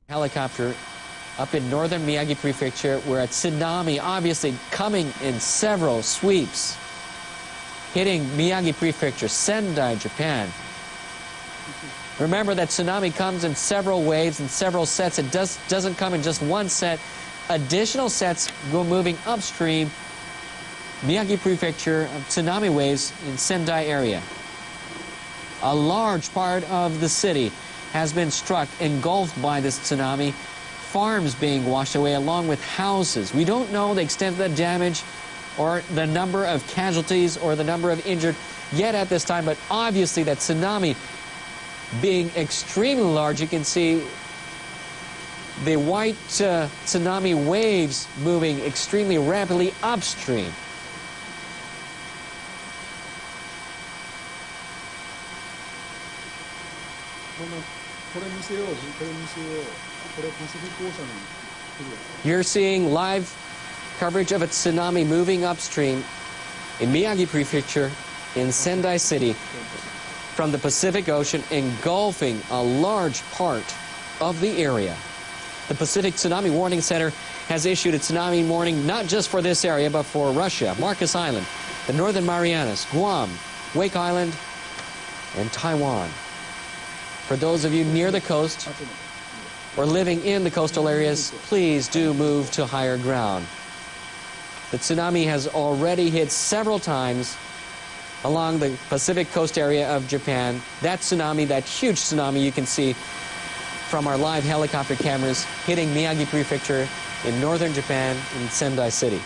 Helicopter up in northern Miyagi Prefecture, where a tsunami obviously coming in several sweeps, hitting Miyagi Prefecture, Sendai, Japan. Remember that tsunami comes in several waves and several sets. It doesn't come in just one set. Additional sets go moving upstream. Miyagi Prefecture, tsunami waves in Sendai area. A large part of the city has been struck, engulfed by this tsunami. Farms being washed away along with houses. We don't know the extent of the damage or the number of casualties or the number of injured yet at this time, but obviously that tsunami being extremely large. You can see the white tsunami waves moving extremely rapidly upstream. You're seeing live coverage of a tsunami moving upstream in Miyagi Prefecture in Sendai City from the Pacific Ocean, engulfing a large part of the area. The Pacific Tsunami Warning Center has issued a tsunami warning not just for this area, but for Russia, Marcus Island, the Northern Marianas, Guam, Wake Island, and Taiwan. For those of you near the coast or living in the coastal areas, please do move to higher ground. The tsunami has already hit several times along the Pacific coast area of Japan. That tsunami, that huge tsunami you can see from our live helicopter cameras hitting Miyagi Prefecture in northern Japan in Sendai City.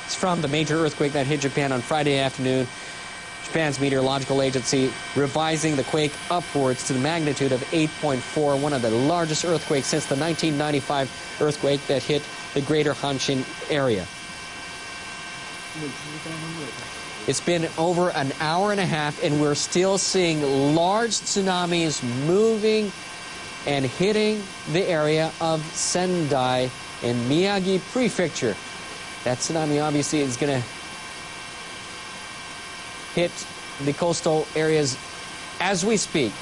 It's from the major earthquake that hit Japan on Friday afternoon. Japan's meteorological agency revising the quake upwards to the magnitude of 8.4, one of the largest earthquakes since the 1995 earthquake that hit the greater Hanshin area. It's been over an hour and a half, and we're still seeing large tsunamis moving and hitting the area of Sendai in Miyagi Prefecture. That tsunami obviously is going to hit the coastal areas as we speak.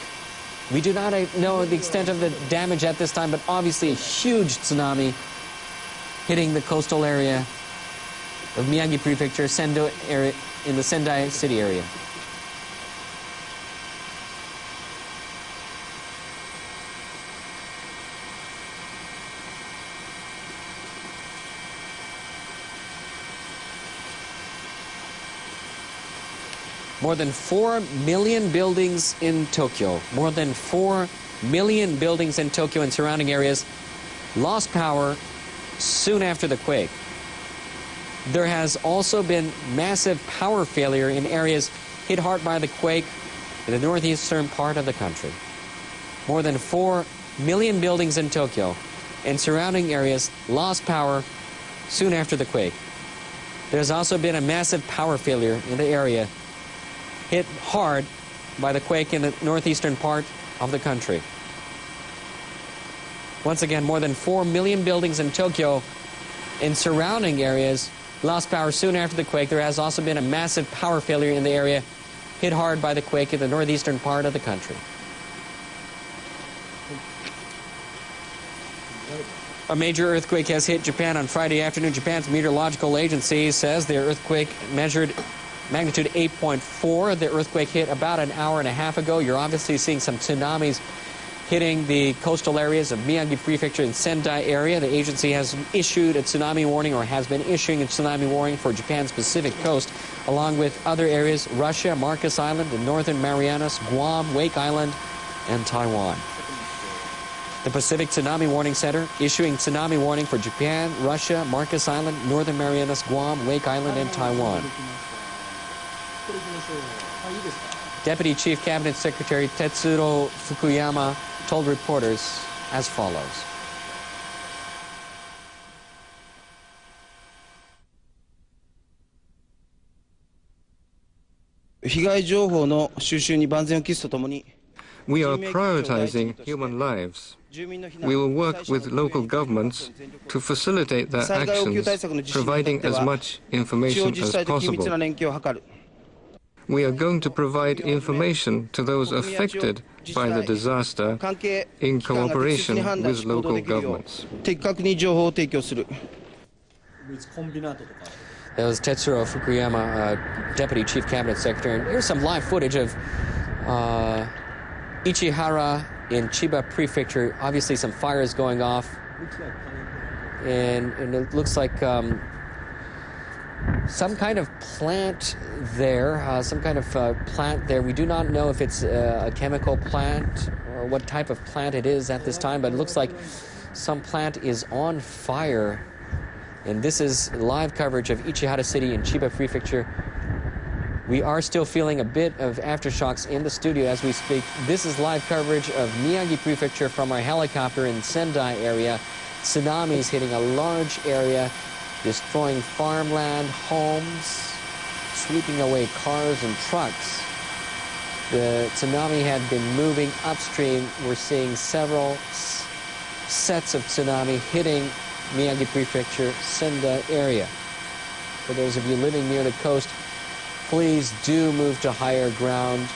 We do not know the extent of the damage at this time, but obviously a huge tsunami hitting the coastal area of Miyagi Prefecture, Sendo area, in the Sendai City area. More than 4 million buildings in Tokyo, more than 4 million buildings in Tokyo and surrounding areas lost power soon after the quake. There has also been massive power failure in areas hit hard by the quake in the northeastern part of the country. More than 4 million buildings in Tokyo and surrounding areas lost power soon after the quake. There's also been a massive power failure in the area hit hard by the quake in the northeastern part of the country. Once again, more than 4 million buildings in Tokyo and surrounding areas lost power soon after the quake. There has also been a massive power failure in the area hit hard by the quake in the northeastern part of the country. A major earthquake has hit Japan on Friday afternoon. Japan's meteorological agency says the earthquake measured magnitude 8.4. The earthquake hit about an hour and a half ago. You're obviously seeing some tsunamis hitting the coastal areas of Miyagi Prefecture and Sendai area. The agency has issued a tsunami warning, or has been issuing a tsunami warning for Japan's Pacific coast, along with other areas, Russia, Marcus Island, the Northern Marianas, Guam, Wake Island, and Taiwan. The Pacific Tsunami Warning Center issuing tsunami warning for Japan, Russia, Marcus Island, Northern Marianas, Guam, Wake Island, and Taiwan. Deputy Chief Cabinet Secretary Tetsuro Fukuyama told reporters as follows. 被害情報の収集に万全を期すとともに We are prioritizing human lives. We will work with local governments to facilitate their actions, providing as much information as possible. we are going to provide information to those affected by the disaster in cooperation with local governments. 的確に情報を提供する。 That was Tetsuro Fukuyama, Deputy Chief Cabinet Secretary. And here's some live footage of Ichihara in Chiba Prefecture. Obviously, some fires going off. And it looks like some kind of plant there, We do not know if it's a chemical plant or what type of plant it is at this time, but it looks like some plant is on fire. And this is live coverage of Ichihara City in Chiba Prefecture. We are still feeling a bit of aftershocks in the studio as we speak. This is live coverage of Miyagi Prefecture from our helicopter in Sendai area. Tsunami is hitting a large area, destroying farmland, homes, sweeping away cars and trucks. The tsunami had been moving upstream. We're seeing several sets of tsunami hitting Miyagi Prefecture, Sendai area. For those of you living near the coast, please do move to higher ground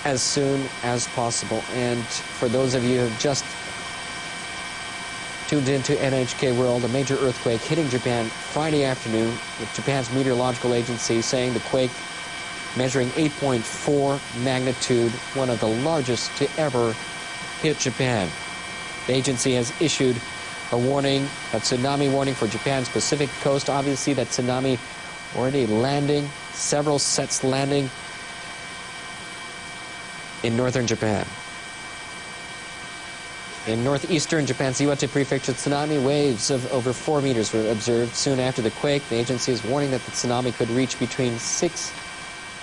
as soon as possible. And for those of you who have just tuned into NHK World, a major earthquake hitting Japan Friday afternoon, with Japan's meteorological agency saying the quake measuring 8.4 magnitude, one of the largest to ever hit Japan. The agency has issued a warning, a tsunami warning for Japan's Pacific coast. Obviously, that tsunami already landing, several sets landing in northern Japan. In northeastern Japan's Iwate Prefecture, tsunami waves of over 4 meters were observed soon after the quake. The agency is warning that the tsunami could reach between 6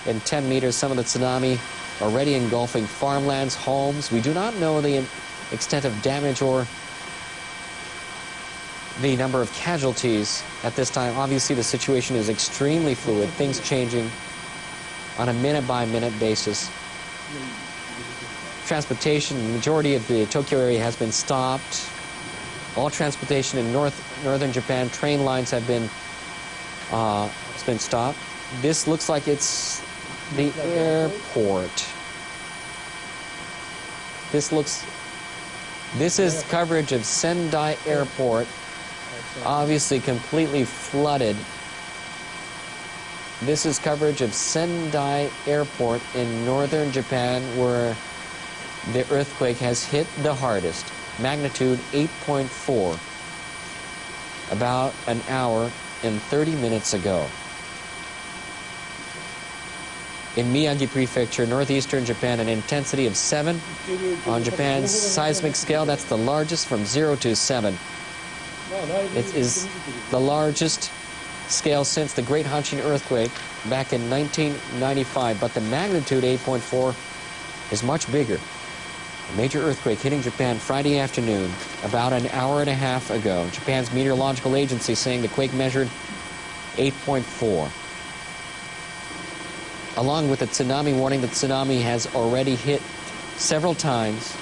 and 10 meters. Some of the tsunami already engulfing farmlands, homes. We do not know the extent of damage or the number of casualties at this time. Obviously, the situation is extremely fluid, things changing on a minute-by-minute basis. Transportation, the majority of the Tokyo area has been stopped. All transportation in northern Japan, train lines have been stopped. This looks like it's the airport. This is coverage of Sendai Airport, obviously completely flooded. This is coverage of Sendai Airport in northern Japan, where the earthquake has hit the hardest, magnitude 8.4, about an hour and 30 minutes ago. In Miyagi Prefecture, northeastern Japan, an intensity of 7 on Japan's seismic scale. That's the largest from 0 to 7. It is the largest scale since the Great Hanshin earthquake back in 1995, but the magnitude 8.4 is much bigger. A major earthquake hitting Japan Friday afternoon, about an hour and a half ago. Japan's meteorological agency saying the quake measured 8.4. Along with the tsunami warning, the tsunami has already hit several times.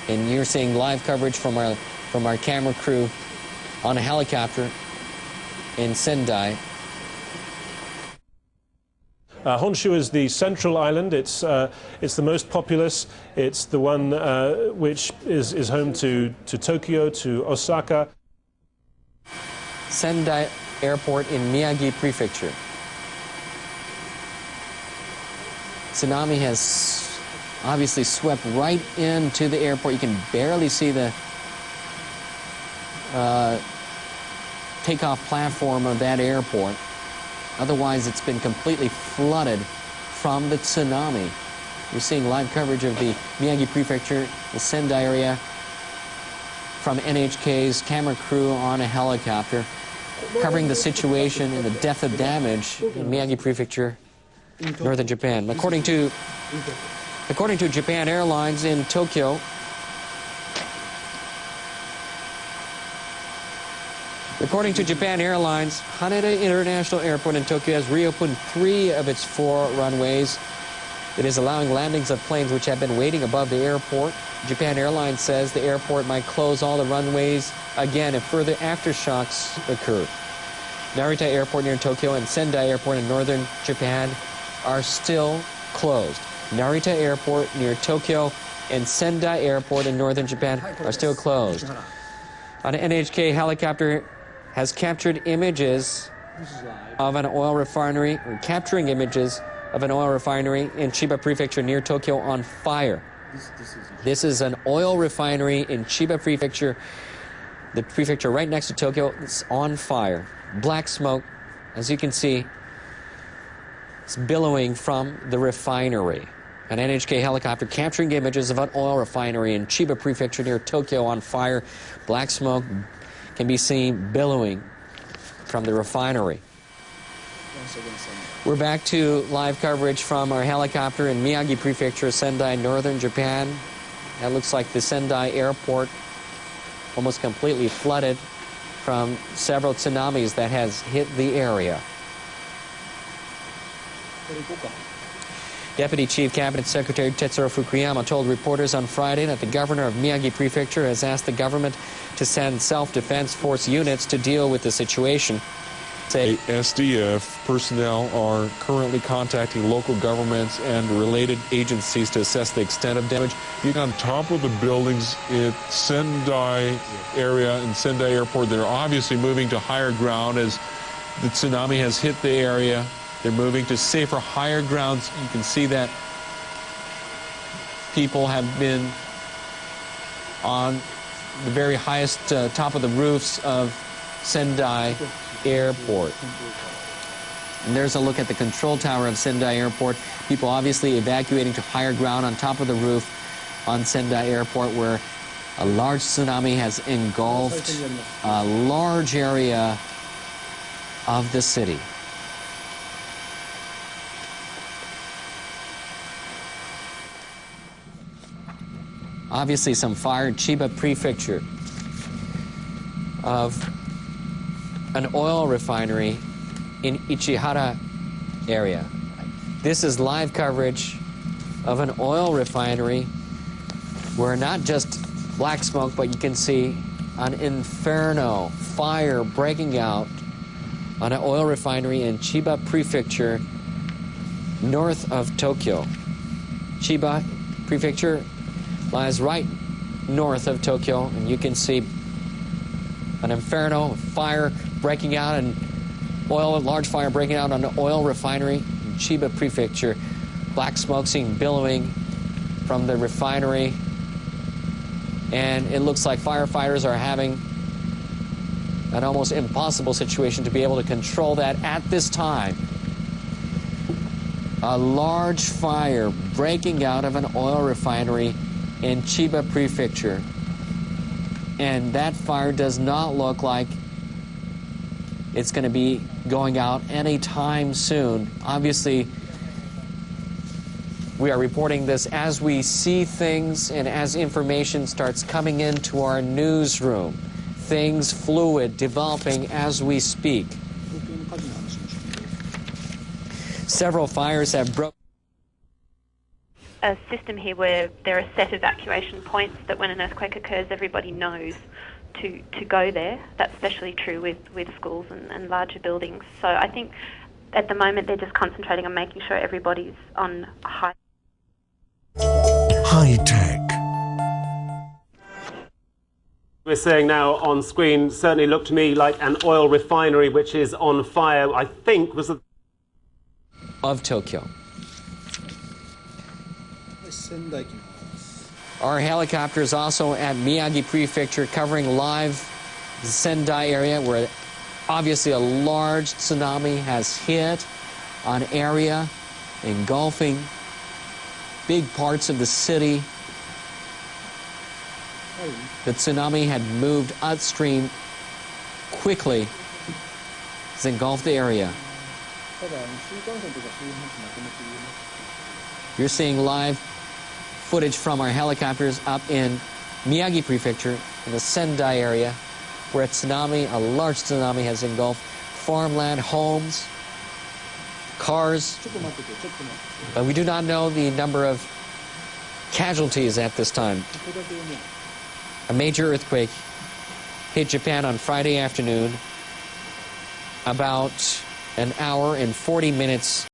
And you're seeing live coverage from our camera crew on a helicopter in Sendai. Honshu is the central island. It's the most populous. It's the one which is home to Tokyo, to Osaka. Sendai Airport in Miyagi Prefecture. Tsunami has obviously swept right into the airport. You can barely see the takeoff platform of that airport. Otherwise, it's been completely flooded from the tsunami. You're seeing live coverage of the Miyagi Prefecture, the Sendai area, from NHK's camera crew on a helicopter, covering the situation and the depth of damage in Miyagi Prefecture, northern Japan. According to Japan Airlines in Tokyo, Haneda International Airport in Tokyo has reopened 3 of its 4 runways. It is allowing landings of planes which have been waiting above the airport. Japan Airlines says the airport might close all the runways again if further aftershocks occur. Narita Airport near Tokyo and Sendai Airport in northern Japan are still closed. Narita Airport near Tokyo and Sendai Airport in northern Japan are still closed. An NHK helicopter has captured images of an oil refinery, or capturing images of an oil refinery in Chiba Prefecture near Tokyo on fire. This is an oil refinery in Chiba Prefecture, the prefecture right next to Tokyo. It's on fire. Black smoke, as you can see, it's billowing from the refinery. An NHK helicopter capturing images of an oil refinery in Chiba Prefecture near Tokyo on fire. Black smoke can be seen billowing from the refinery. We're back to live coverage from our helicopter in Miyagi Prefecture, Sendai, northern Japan. That looks like the Sendai airport almost completely flooded from several tsunamis that has hit the area. Deputy Chief Cabinet Secretary Tetsuro Fukuyama told reporters on Friday that the governor of Miyagi Prefecture has asked the government to send self-defense force units to deal with the situation. SDF personnel are currently contacting local governments and related agencies to assess the extent of damage. On top of the buildings at Sendai area and Sendai Airport, they're obviously moving to higher ground as the tsunami has hit the area. They're moving to safer, higher grounds. You can see that people have been on the very highest top of the roofs of Sendai Airport. And there's a look at the control tower of Sendai Airport. People obviously evacuating to higher ground on top of the roof on Sendai Airport, where a large tsunami has engulfed a large area of the city. Obviously some fire in Chiba Prefecture of an oil refinery in Ichihara area. This is live coverage of an oil refinery where not just black smoke, but you can see an inferno, fire breaking out on an oil refinery in Chiba Prefecture north of Tokyo. Chiba Prefecture lies right north of Tokyo, and you can see an inferno, fire breaking out, and large fire breaking out on an oil refinery in Chiba Prefecture. Black smoke seen billowing from the refinery, and it looks like firefighters are having an almost impossible situation to be able to control that at this time. A large fire breaking out of an oil refinery in Chiba Prefecture. And that fire does not look like it's going to be going out anytime soon. Obviously, we are reporting this as we see things and as information starts coming into our newsroom. Things fluid, developing as we speak. Several fires have broken. A system here where there are set evacuation points that when an earthquake occurs, everybody knows to go there. That's especially true with schools and larger buildings. So I think at the moment they're just concentrating on making sure everybody's on high tech. We're seeing now on screen certainly looked to me like an oil refinery which is on fire. I think was of Tokyo. Our helicopter is also at Miyagi Prefecture covering live the Sendai area where obviously a large tsunami has hit an area engulfing big parts of the city. The tsunami had moved upstream quickly. It's engulfed the area. You're seeing live footage from our helicopters up in Miyagi Prefecture in the Sendai area where a large tsunami has engulfed farmland, homes, cars. But we do not know the number of casualties at this time. A major earthquake hit Japan on Friday afternoon, about an hour and 40 minutes